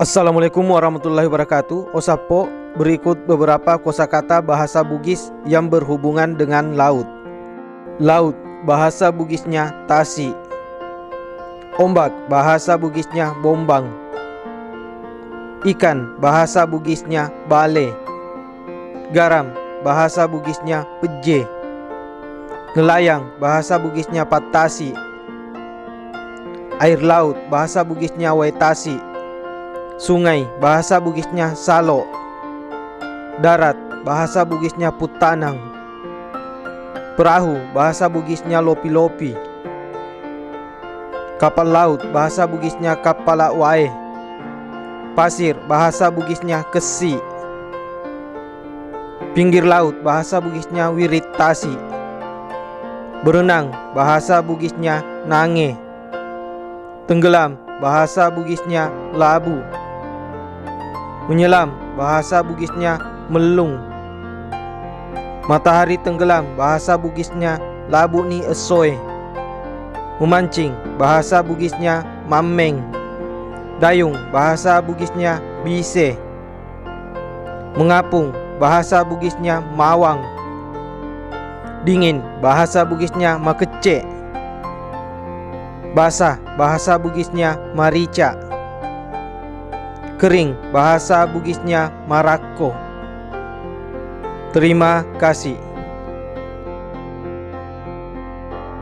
Assalamualaikum warahmatullahi wabarakatuh. Osapo, berikut beberapa kosakata bahasa Bugis yang berhubungan dengan laut. Laut, bahasa Bugisnya tasi. Ombak, bahasa Bugisnya bombang. Ikan, bahasa Bugisnya bale. Garam, bahasa Bugisnya peje. Nelayang, bahasa Bugisnya patasi. Air laut, bahasa Bugisnya waitasi. Sungai, bahasa Bugisnya salo. Darat, bahasa Bugisnya putanang. Perahu, bahasa Bugisnya lopi-lopi. Kapal laut, bahasa Bugisnya kapala wae. Pasir, bahasa Bugisnya kesi. Pinggir laut, bahasa Bugisnya wiritasi. Berenang, bahasa Bugisnya nange. Tenggelam, bahasa Bugisnya labu. Menyelam, bahasa Bugisnya melung. Matahari tenggelam, bahasa Bugisnya labu ni esoy. Memancing, bahasa Bugisnya mameng. Dayung, bahasa Bugisnya bise. Mengapung, bahasa Bugisnya mawang. Dingin, bahasa Bugisnya makece. Basah, bahasa Bugisnya marica. Kering, bahasa Bugisnya marako. Terima kasih.